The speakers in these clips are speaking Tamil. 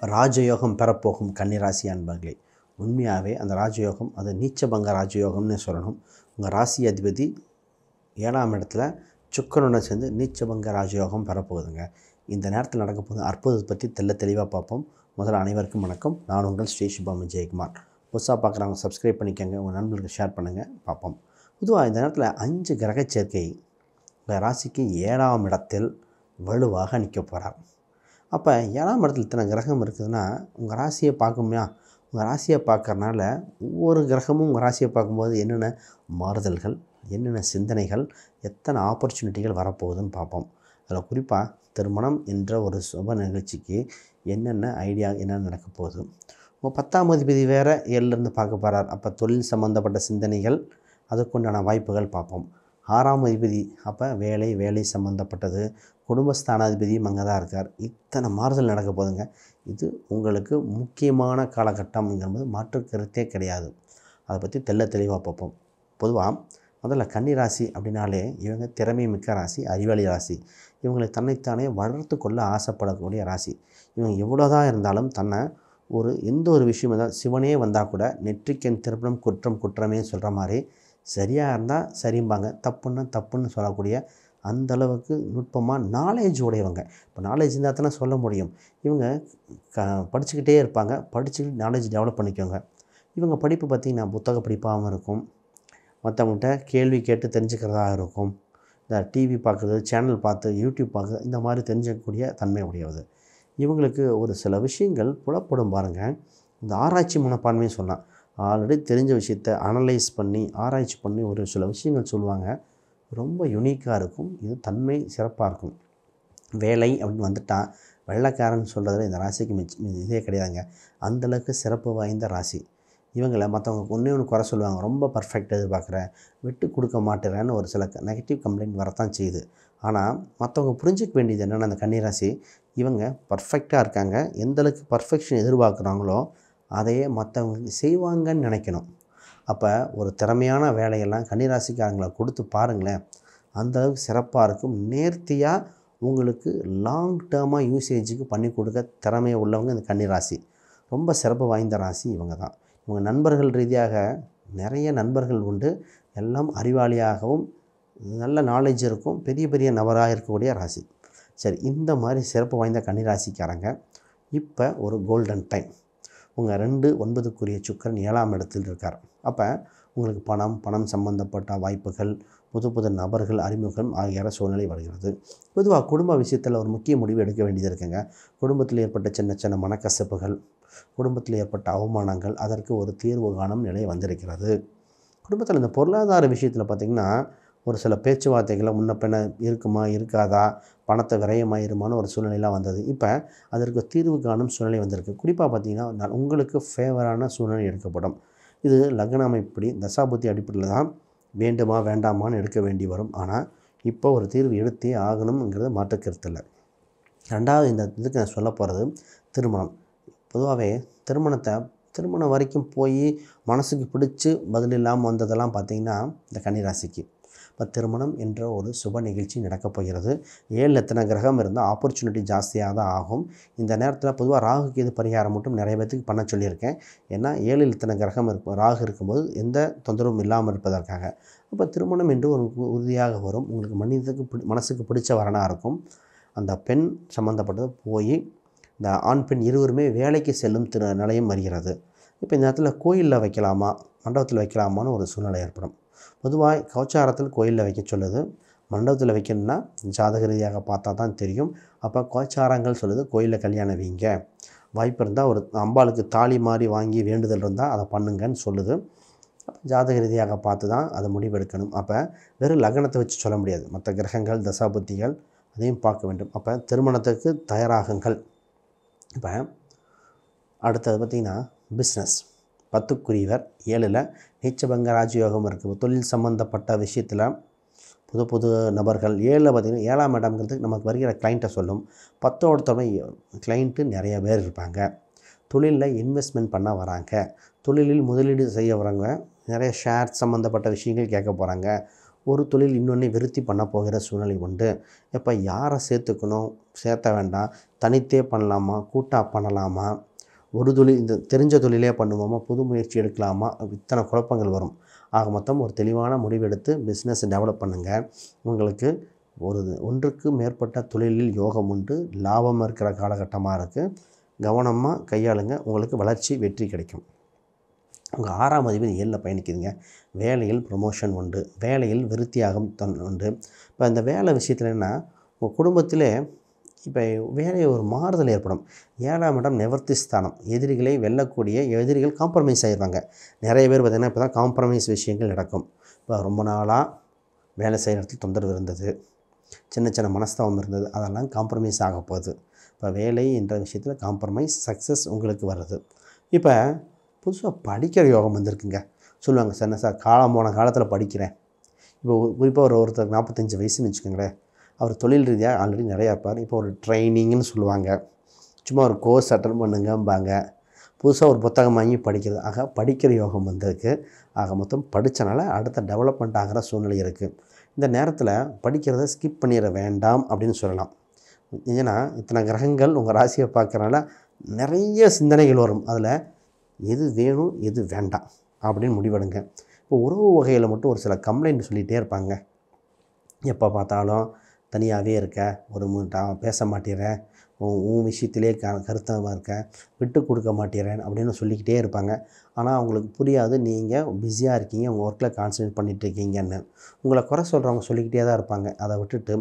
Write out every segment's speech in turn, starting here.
ராஜயோகம் பெறப்போகும் கன்னிராசி அன்பர்களே, உண்மையாகவே அந்த ராஜயோகம் அது நீச்சபங்க ராஜயோகம்னு சொல்லணும். உங்கள் ராசி அதிபதி 7ஆம் இடத்துல சுக்கிரனுடன் சேர்ந்து நீச்சபங்க ராஜயோகம் பெறப்போகுதுங்க. இந்த நேரத்தில் நடக்க போகுது அற்புதத்தை பற்றி தெளிவாக பார்ப்போம். முதல்ல அனைவருக்கும் வணக்கம். நான் உங்கள் ஸ்ரீ சுபம் விஜயகுமார். புதுசாக பார்க்குறவங்க சப்ஸ்கிரைப் பண்ணிக்கோங்க, உங்கள் நண்பர்களுக்கு ஷேர் பண்ணுங்கள். பார்ப்போம். பொதுவாக இந்த நேரத்தில் 5 கிரக சேர்க்கை உங்கள் ராசிக்கு 7ஆம் இடத்தில் வலுவாக நிற்க போகிறார். அப்போ 7ஆம் இடத்துல இத்தனை கிரகம் இருக்குதுன்னா உங்கள் ராசியை பார்க்கும்யா. உங்கள் ராசியை பார்க்கறனால ஒவ்வொரு கிரகமும் உங்கள் ராசியை பார்க்கும்போது என்னென்ன மாறுதல்கள், என்னென்ன சிந்தனைகள், எத்தனை ஆப்பர்ச்சுனிட்டிகள் வரப்போகுதுன்னு பார்ப்போம். அதில் குறிப்பாக திருமணம் என்ற ஒரு சுப நிகழ்ச்சிக்கு என்னென்ன ஐடியா, என்னென்ன நடக்க போகுது. உங்கள் 10ஆம் அதிபதி வேறு 7லேருந்து பார்க்க போகிறார். அப்போ தொழில் சம்மந்தப்பட்ட சிந்தனைகள், அதுக்குண்டான வாய்ப்புகள் பார்ப்போம். 6ஆம் அதிபதி அப்போ வேலை சம்மந்தப்பட்டது, குடும்பஸ்தானாதிபதியும் அங்கே தான் இருக்கார். இத்தனை மாறுதல் நடக்க போதுங்க. இது உங்களுக்கு முக்கியமான காலகட்டம்ங்கிறது மாற்று கருத்தே கிடையாது. அதை பற்றி தெளிவாக பார்ப்போம். பொதுவாக முதல்ல கன்னி ராசி அப்படின்னாலே இவங்க திறமை மிக்க ராசி, அறிவாளி ராசி. இவங்களை தன்னைத்தானே வளர்த்து கொள்ள ஆசைப்படக்கூடிய ராசி. இவங்க எவ்வளோதான் இருந்தாலும் தன்னை எந்த ஒரு விஷயம் இருந்தால் சிவனே வந்தால் கூட நெற்றிக்கண் திருப்பணம் குற்றமே சொல்கிற மாதிரி சரியாக இருந்தால் சரிம்பாங்க, தப்புன்னா தப்புன்னு சொல்லக்கூடிய அந்தளவுக்கு நுட்பமாக நாலேஜ் உடையவங்க. இப்போ நாலேஜ் இருந்தால் தானே சொல்ல முடியும். இவங்க படிச்சுக்கிட்டே இருப்பாங்க, படிச்சுக்கிட்டு நாலேஜ் டெவலப் பண்ணிக்கோங்க. இவங்க படிப்பு பார்த்திங்கன்னா புத்தக படிப்பாகவும் இருக்கும், மற்றவங்கள்ட்ட கேள்வி கேட்டு தெரிஞ்சுக்கிறதாக இருக்கும், இந்த டிவி பார்க்குறது, சேனல் பார்த்து யூடியூப் பார்க்குறது, இந்த மாதிரி தெரிஞ்சிக்கக்கூடிய தன்மை உடையது. இவங்களுக்கு ஒரு சில விஷயங்கள் புலப்படும் பாருங்கள். இந்த ஆராய்ச்சி மனப்பான்மையும் சொல்லலாம். ஆல்ரெடி தெரிஞ்ச விஷயத்தை அனலைஸ் பண்ணி ஆராய்ச்சி பண்ணி ஒரு சில விஷயங்கள் சொல்லுவாங்க. ரொம்ப யூனிக்காக இருக்கும். இது தன்மை சிறப்பாக இருக்கும். வேலை அப்படின்னு வந்துட்டால் வெள்ளைக்காரன் சொல்கிறதுல இந்த ராசிக்கு இதே கிடையாதுங்க. அந்தளவுக்கு சிறப்பு வாய்ந்த ராசி. இவங்களை மற்றவங்க ஒன்று குறை சொல்லுவாங்க, ரொம்ப பர்ஃபெக்ட் எதிர்பார்க்குறேன், விட்டு கொடுக்க மாட்டேறேன்னு ஒரு சில நெகட்டிவ் கம்ப்ளைண்ட் வரத்தான் செய்யுது. ஆனால் மற்றவங்க புரிஞ்சிக்க வேண்டியது என்னென்னா, அந்த கன்னிராசி இவங்க பர்ஃபெக்டாக இருக்காங்க. எந்தளவுக்கு பர்ஃபெக்ஷன் எதிர்பார்க்குறாங்களோ அதையே மற்றவங்களுக்கு செய்வாங்கன்னு நினைக்கணும். அப்போ ஒரு திறமையான வேலையெல்லாம் கன்னிராசிக்காரங்களை கொடுத்து பாருங்களேன், அந்தளவுக்கு சிறப்பாக இருக்கும். நேர்த்தியாக உங்களுக்கு லாங் டேர்மாக யூசேஜுக்கு பண்ணி கொடுக்க திறமையை உள்ளவங்க இந்த கன்னிராசி. ரொம்ப சிறப்பு வாய்ந்த ராசி இவங்க தான். இவங்க நண்பர்கள் ரீதியாக நிறைய நண்பர்கள் உண்டு. எல்லாம் அறிவாளியாகவும் நல்ல நாலேஜ் இருக்கும், பெரிய நபராக இருக்கக்கூடிய ராசி. சரி, இந்த மாதிரி சிறப்பு வாய்ந்த கன்னிராசிக்காரங்க இப்போ ஒரு கோல்டன் டைம். உங்கள் 2-9க்குரிய சுக்கிரன் 7ஆம் இடத்தில் இருக்கார். அப்போ உங்களுக்கு பணம் சம்பந்தப்பட்ட வாய்ப்புகள், புது நபர்கள் அறிமுகம் ஆகிய சூழ்நிலை வருகிறது. பொதுவாக குடும்ப விஷயத்தில் ஒரு முக்கிய முடிவு எடுக்க வேண்டியது இருக்குங்க. குடும்பத்தில் ஏற்பட்ட சின்ன மனக்கசப்புகள், குடும்பத்தில் ஏற்பட்ட அவமானங்கள், அதற்கு ஒரு தீர்வு காணும் நிலை வந்திருக்கிறது. குடும்பத்தில் இந்த பொருளாதார விஷயத்தில் பார்த்திங்கன்னா ஒரு சில பேச்சுவார்த்தைகளை முன்ன பின்ன இருக்குமா இருக்காதா, பணத்தை விரயமாயிருமான ஒரு சூழ்நிலையெலாம் வந்தது. இப்போ அதற்கு தீர்வு காணும் சூழ்நிலை வந்திருக்கு. குறிப்பாக பார்த்திங்கன்னா உங்களுக்கு ஃபேவரான சூழ்நிலை எடுக்கப்படும். இது லக்ன அமைப்படி தசாபுத்தி அடிப்படையில் தான் வேண்டுமா வேண்டாமான்னு எடுக்க வேண்டி வரும். ஆனால் இப்போ ஒரு தீர்வு எடுத்தே ஆகணுங்கிறது மாற்றுக்கருத்து இல்லை. 2வது இந்த இதுக்கு நான் சொல்ல போகிறது திருமணம். பொதுவாகவே திருமணம் வரைக்கும் போய் மனசுக்கு பிடிச்சி பதில் இல்லாமல் வந்ததெல்லாம் பார்த்திங்கன்னா இந்த கன்னிராசிக்கு. இப்போ திருமணம் என்ற ஒரு சுப நிகழ்ச்சி நடக்கப் போகிறது. 7 எத்தனை கிரகம் இருந்தால் ஆப்பர்ச்சுனிட்டி ஜாஸ்தியாக தான் ஆகும். இந்த நேரத்தில் பொதுவாக ராகுக்கு இது பரிகாரம் மட்டும் நிறைய பேத்துக்கு பண்ண சொல்லியிருக்கேன். ஏன்னா 7 எத்தனை கிரகம் இருக்கும், ராகு இருக்கும்போது எந்த தொந்தரவும் இல்லாமல் இருப்பதற்காக. அப்போ திருமணம் என்று ஒரு உறுதியாக வரும். உங்களுக்கு மனசுக்கு பிடிச்ச வரனாக இருக்கும். அந்த பெண் சம்மந்தப்பட்டது போய் இந்த ஆண் பெண் இருவருமே வேலைக்கு செல்லும் நிலையம் வருகிறது. இப்போ இந்த நேரத்தில் கோயிலில் வைக்கலாமா, மண்டபத்தில் வைக்கலாமான்னு ஒரு சூழ்நிலை ஏற்படும். பொதுவாக கோச்சாரத்தில் கோயிலில் வைக்க சொல்லுது. மண்டபத்தில் வைக்கணும்னா ஜாதக ரீதியாக பார்த்தா தான் தெரியும். அப்போ கோச்சாரங்கள் சொல்லுது கோயிலில் கல்யாணம் வைங்க, வாய்ப்பு இருந்தால் ஒரு அம்பாளுக்கு தாலி மாதிரி வாங்கி வேண்டுதல் இருந்தால் அதை பண்ணுங்கன்னு சொல்லுது. அப்போ ஜாதக ரீதியாக பார்த்து தான் அதை முடிவெடுக்கணும். அப்போ வெறும் லக்னத்தை வச்சு சொல்ல முடியாது, மற்ற கிரகங்கள் தசாபுத்திகள் அதையும் பார்க்க வேண்டும். அப்போ திருமணத்துக்கு தயாராகுங்கள். இப்போ அடுத்தது பார்த்திங்கன்னா பிஸ்னஸ். 10க்குரியவர் 7ல் நீச்சபங்க ராஜயோகம் இருக்குது. தொழில் சம்மந்தப்பட்ட விஷயத்தில் புது நபர்கள் 7ல் பார்த்திங்கன்னா 7ஆம் இடம்ங்கிறது நமக்கு வருகிற கிளைண்ட்டை சொல்லும். 10ஓட கிளைண்ட்டு நிறைய பேர் இருப்பாங்க. தொழிலில் இன்வெஸ்ட்மெண்ட் பண்ண வராங்க, தொழிலில் முதலீடு செய்ய வராங்க, நிறைய ஷேர் சம்மந்தப்பட்ட விஷயங்கள் கேட்க போகிறாங்க. ஒரு தொழில் இன்னொன்று விருத்தி பண்ண போகிற சூழ்நிலை உண்டு. இப்போ யாரை சேர்த்துக்கணும், சேர்த்த வேண்டாம், தனித்தே பண்ணலாமா, கூட்டாக பண்ணலாமா, ஒரு தொழில் இந்த தெரிஞ்ச தொழிலே பண்ணுவோமா, புது முயற்சி எடுக்கலாமா, இத்தனை குழப்பங்கள் வரும். ஆக மொத்தம் ஒரு தெளிவான முடிவெடுத்து பிஸ்னஸ் டெவலப் பண்ணுங்கள். உங்களுக்கு ஒன்றுக்கு மேற்பட்ட தொழிலில் யோகம் உண்டு. லாபம் இருக்கிற காலகட்டமாக இருக்குது. கவனமாக கையாளுங்க. உங்களுக்கு வளர்ச்சி, வெற்றி கிடைக்கும். உங்கள் 6ஆம் அதிபதி 7ல் பயணிக்குதுங்க. வேலையில் ப்ரொமோஷன் உண்டு. வேலையில் விருத்தியாகம் உண்டு. இப்போ இந்த வேலை விஷயத்தில் என்ன, உங்கள் குடும்பத்திலே இப்போ வேலை ஒரு மாறுதல் ஏற்படும். 7ஆம் இடம் நிவர்த்தி ஸ்தானம். எதிரிகளை வெல்லக்கூடிய எதிரிகள் காம்ப்ரமைஸ் ஆகிடுவாங்க. நிறைய பேர் பார்த்திங்கன்னா இப்போ தான் காம்ப்ரமைஸ் விஷயங்கள் நடக்கும். இப்போ ரொம்ப நாளாக வேலை செய்கிற இடத்துல தொந்தரவு இருந்தது, சின்ன சின்ன மனஸ்தாபம் இருந்தது, அதெல்லாம் காம்ப்ரமைஸ் ஆக போகுது. இப்போ வேலை என்ற விஷயத்தில் காம்ப்ரமைஸ், சக்ஸஸ் உங்களுக்கு வருது. இப்போ புதுசாக படிக்கிற யோகம் வந்திருக்குங்க. சொல்லுவாங்க, சார் என்ன சார் காலம் போன காலத்தில் படிக்கிறேன். இப்போ குறிப்பாக ஒருத்தர் 45 வயசுன்னு வச்சுக்கோங்களேன். அவர் தொழில் ரீதியாக ஆல்ரெடி நிறையா இருப்பார். இப்போ ஒரு ட்ரைனிங்னு சொல்லுவாங்க, சும்மா ஒரு கோர்ஸ் அட்டன் பண்ணுங்கம்பாங்க. புதுசாக ஒரு புத்தகம் வாங்கி படிக்கிறது. ஆக படிக்கிற யோகம் வந்திருக்கு. ஆக மொத்தம் படித்தனால அடுத்த டெவலப்மெண்ட் ஆகிற சூழ்நிலை இருக்குது. இந்த நேரத்தில் படிக்கிறத ஸ்கிப் பண்ணிட வேண்டாம் அப்படின்னு சொல்லலாம். ஏன்னா இத்தனை கிரகங்கள் உங்கள் ராசியை பார்க்குறனால நிறைய சிந்தனைகள் வரும். அதில் எது வேணும் எது வேண்டாம் அப்படின்னு முடிவெடுங்க. இப்போ உறவு வகையில் மட்டும் ஒரு சில கம்ப்ளைண்ட் சொல்லிகிட்டே இருப்பாங்க. எப்போ பார்த்தாலும் தனியாகவே இருக்க, பேச மாட்டேறேன், உன் விஷயத்திலே கருத்தமாக இருக்க, விட்டு கொடுக்க மாட்டேறேன் அப்படின்னு சொல்லிக்கிட்டே இருப்பாங்க. ஆனால் அவங்களுக்கு புரியாது நீங்கள் பிஸியாக இருக்கீங்க, உங்கள் ஒர்க்கில் கான்சன்ட்ரேட் பண்ணிகிட்ருக்கீங்கன்னு. உங்களை குறை சொல்கிறவங்க சொல்லிக்கிட்டே தான் இருப்பாங்க. அதை விட்டுட்டு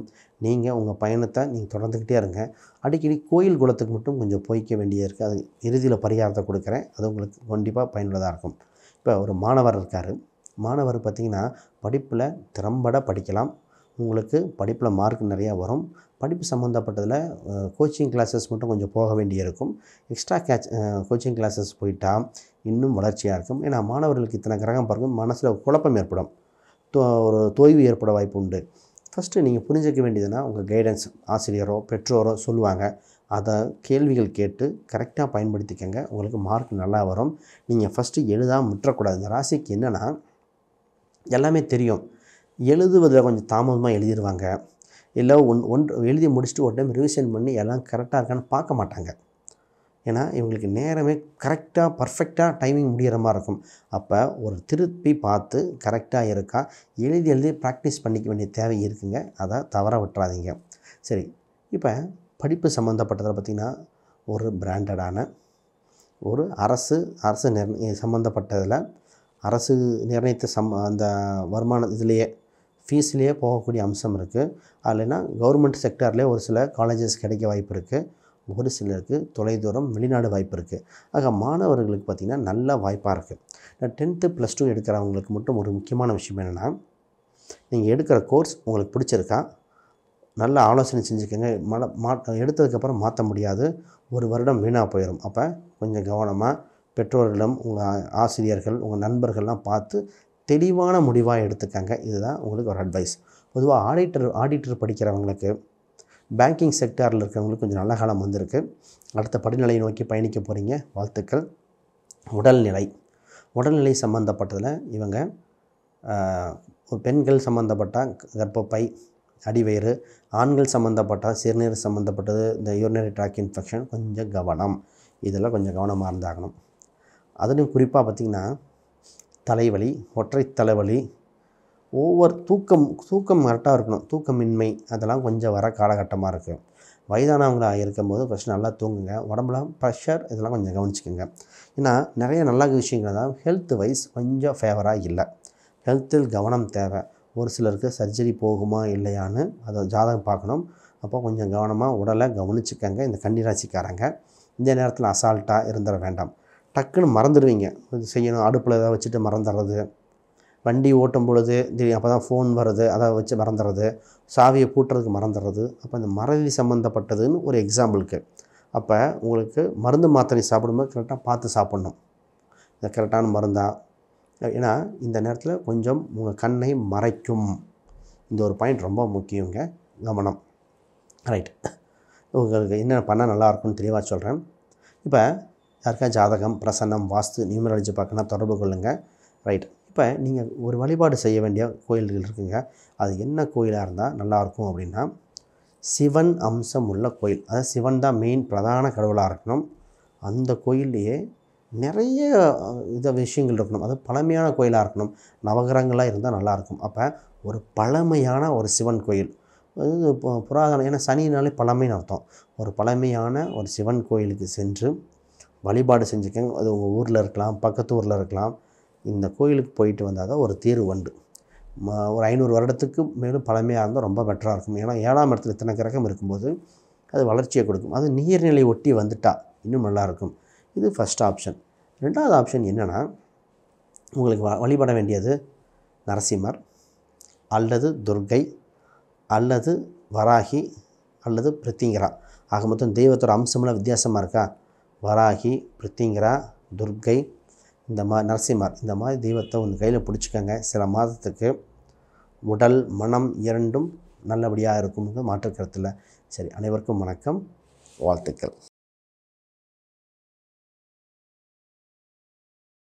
நீங்கள் உங்கள் பயணத்தை நீங்கள் தொடர்ந்துக்கிட்டே இருங்க. அடிக்கடி கோயில் குலத்துக்கு மட்டும் கொஞ்சம் போய்க்க வேண்டியது இருக்குது. அது இறுதியில் பரிகாரத்தை கொடுக்குறேன். அது உங்களுக்கு கண்டிப்பாக பயனுள்ளதாக இருக்கும். இப்போ ஒரு மாணவர் இருக்கார். மாணவர் பார்த்திங்கன்னா படிப்பில் திறம்பட படிக்கலாம். உங்களுக்கு படிப்பில் மார்க் நிறையா வரும். படிப்பு சம்மந்தப்பட்டதில் கோச்சிங் கிளாஸஸ் மட்டும் கொஞ்சம் போக வேண்டியிருக்கும். எக்ஸ்ட்ரா கோச்சிங் கிளாஸஸ் போயிட்டால் இன்னும் வளர்ச்சியாக இருக்கும். ஏன்னா மாணவர்களுக்கு இத்தனை கிரகம் பாருங்கள், மனசில் குழப்பம் ஏற்படும், ஒரு தொய்வு ஏற்பட வாய்ப்பு உண்டு. ஃபஸ்ட்டு நீங்கள் புரிஞ்சிக்க வேண்டியதுன்னா உங்கள் கைடன்ஸ் ஆசிரியரோ பெற்றோரோ சொல்லுவாங்க. அதை கேள்விகள் கேட்டு கரெக்டாக பயன்படுத்திக்கங்க. உங்களுக்கு மார்க் நல்லா வரும். நீங்கள் ஃபஸ்ட்டு எழுதாமல் விட்டுறக்கூடாது. இந்த ராசிக்கு என்னென்னா எல்லாமே தெரியும், எழுதுவதில் கொஞ்சம் தாமதமாக எழுதிடுவாங்க. இல்லை எழுதி முடிச்சுட்டு ஒரு டைம் ரிவிஷன் பண்ணி எல்லாம் கரெக்டாக இருக்கான்னு பார்க்க மாட்டாங்க. ஏன்னா இவங்களுக்கு நேரமே கரெக்டாக பர்ஃபெக்டாக டைமிங் முடிகிற மாதிரி இருக்கும். அப்போ ஒரு திருப்பி பார்த்து கரெக்டாக இருக்கா எழுதி ப்ராக்டிஸ் பண்ணிக்க வேண்டிய தேவை இருக்குங்க. அதை தவற விட்டுறாதீங்க. சரி, இப்போ படிப்பு சம்மந்தப்பட்டதில் பார்த்திங்கன்னா ஒரு பிராண்டடான ஒரு அரசு சம்மந்தப்பட்டதில் அரசு நிர்ணயித்த அந்த வருமான இதுலேயே ஃபீஸ்லேயே போகக்கூடிய அம்சம் இருக்குது. அதில்னா கவர்மெண்ட் செக்டார்லேயே ஒரு சில காலேஜஸ் கிடைக்க வாய்ப்பு இருக்குது. ஒரு சிலருக்கு தொலைதூரம் வெளிநாடு வாய்ப்பு இருக்குது. ஆக மாணவர்களுக்கு பார்த்திங்கன்னா நல்ல வாய்ப்பாக இருக்குது. 10th +2 எடுக்கிறவங்களுக்கு மட்டும் ஒரு முக்கியமான விஷயம் என்னென்னா, நீங்கள் எடுக்கிற கோர்ஸ் உங்களுக்கு பிடிச்சிருக்கா, நல்ல ஆலோசனை செஞ்சுக்கோங்க. எடுத்ததுக்கப்புறம் மாற்ற முடியாது, ஒரு வருடம் வீணாக போயிடும். அப்போ கொஞ்சம் கவனமாக பெற்றோர்களிடம், உங்கள் ஆசிரியர்கள், உங்கள் நண்பர்கள்லாம் பார்த்து தெளிவான முடிவாக எடுத்துக்கங்க. இதுதான் உங்களுக்கு ஒரு அட்வைஸ். பொதுவாக ஆடிட்டர் படிக்கிறவங்களுக்கு, பேங்கிங் செக்டாரில் இருக்கிறவங்களுக்கு கொஞ்சம் நல்ல காலம் வந்திருக்கு. அடுத்த படிநிலையை நோக்கி பயணிக்க போகிறீங்க. வாழ்த்துக்கள். உடல்நிலை சம்மந்தப்பட்டதில் இவங்க ஒரு பெண்கள் சம்மந்தப்பட்டால் கர்ப்பப்பை, அடிவயிறு, ஆண்கள் சம்மந்தப்பட்டால் சிறுநீர் சம்மந்தப்பட்டது, இந்த யூரினரி ட்ராக் இன்ஃபெக்ஷன் கொஞ்சம் கவனம். இதெல்லாம் கொஞ்சம் கவனமாக இருந்தாகணும். அதுலேயும் குறிப்பாக பார்த்திங்கன்னா தலைவலி, ஒற்றை தலைவலி, தூக்கம் கரெக்டாக இருக்கணும். தூக்கமின்மை அதெல்லாம் கொஞ்சம் வர காலகட்டமாக இருக்குது. வயதானவங்களாக இருக்கும்போது ஃபஸ்ட்டு நல்லா தூங்குங்க. உடம்புல ப்ரெஷர் இதெல்லாம் கொஞ்சம் கவனிச்சிக்கோங்க. ஏன்னா நிறைய நல்ல விஷயங்கள் தான் ஹெல்த் வைஸ் கொஞ்சம் ஃபேவராக இல்லை. ஹெல்த்தில் கவனம் தேவை. ஒரு சிலருக்கு சர்ஜரி போகுமா இல்லையான்னு அதை ஜாதகம் பார்க்கணும். அப்போ கொஞ்சம் கவனமாக உடலை கவனிச்சிக்கங்க. இந்த கன்னிராசிக்காரங்க இந்த நேரத்தில் அசால்ட்டாக இருந்துட வேண்டாம். டக்குன்னு மறந்துடுவீங்க. இது செய்யணும், அடுப்பில் ஏதாவது வச்சுட்டு மறந்துடுறது, வண்டி ஓட்டும் பொழுது அப்போ தான் ஃபோன் வருது அதை வச்சு மறந்துடுறது, சாவியை பூட்டுறதுக்கு மறந்துடுறது. அப்போ இந்த மறதி சம்மந்தப்பட்டதுன்னு ஒரு எக்ஸாம்பிளுக்கு. அப்போ உங்களுக்கு மருந்து மாத்திரை சாப்பிடும்போது கரெக்டாக பார்த்து சாப்பிட்ணும். இந்த கரெக்டான மருந்தா, ஏன்னா இந்த நேரத்தில் கொஞ்சம் உங்கள் கண்ணை மறைக்கும். இந்த ஒரு பாயிண்ட் ரொம்ப முக்கியங்க, கவனம். ரைட், உங்களுக்கு என்ன பண்ணால் நல்லாயிருக்குன்னு தெளிவாக சொல்கிறேன். இப்போ யாருக்கா ஜாதகம், பிரசன்னம், வாஸ்து, நியூமராலஜி பார்க்கணுன்னா தொடர்பு கொள்ளுங்கள். ரைட், இப்போ நீங்கள் ஒரு வழிபாடு செய்ய வேண்டிய கோயில்கள் இருக்குங்க. அது என்ன கோயிலாக இருந்தால் நல்லாயிருக்கும் அப்படின்னா, சிவன் அம்சம் உள்ள கோயில். அதாவது சிவன் தான் மெயின் பிரதான கடவுளாக இருக்கணும். அந்த கோயில்லையே நிறைய விஷயங்கள் இருக்கணும். அது பழமையான கோயிலாக இருக்கணும். நவகிரகங்களாக இருந்தால் நல்லாயிருக்கும். அப்போ ஒரு பழமையான ஒரு சிவன் கோயில், அது புராதனம். ஏன்னா சனினாலே பழமைன்னு அர்த்தம். ஒரு பழமையான ஒரு சிவன் கோயிலுக்கு சென்று வழிபாடு செஞ்சுக்கங்க. அது உங்கள் ஊரில் இருக்கலாம், பக்கத்து ஊரில் இருக்கலாம். இந்த கோயிலுக்கு போயிட்டு வந்தால் தான் ஒரு தீர்வு உண்டு. ஒரு 500 வருடத்துக்கு மேலும் பழமையாக இருந்தால் ரொம்ப பெட்டராக இருக்கும். ஏன்னா 7ஆம் இடத்துல இத்தனை கிரகம் இருக்கும்போது அது வளர்ச்சியை கொடுக்கும். அது நீர்நிலை ஒட்டி வந்துட்டால் இன்னும் நல்லாயிருக்கும். இது ஃபஸ்ட் ஆப்ஷன். 2வது ஆப்ஷன் என்னென்னா, உங்களுக்கு வழிபட வேண்டியது நரசிம்மர் அல்லது துர்க்கை அல்லது வராகி அல்லது பிரித்திங்கரா. ஆக மொத்தம் தெய்வத்தோட அம்சமெல்லாம் வித்தியாசமாக இருக்கா? வராகி, பிரித்திங்கரா, துர்க்கை, இந்த மாதிரி நரசிம்மர், இந்த மாதிரி தெய்வத்தை உங்கள் கையில் பிடிச்சிக்கோங்க. சில மாதத்துக்கு உடல் மனம் இரண்டும் நல்லபடியாக இருக்கும்னு மாற்று கருத்தில். சரி, அனைவருக்கும் வணக்கம், வாழ்த்துக்கள்.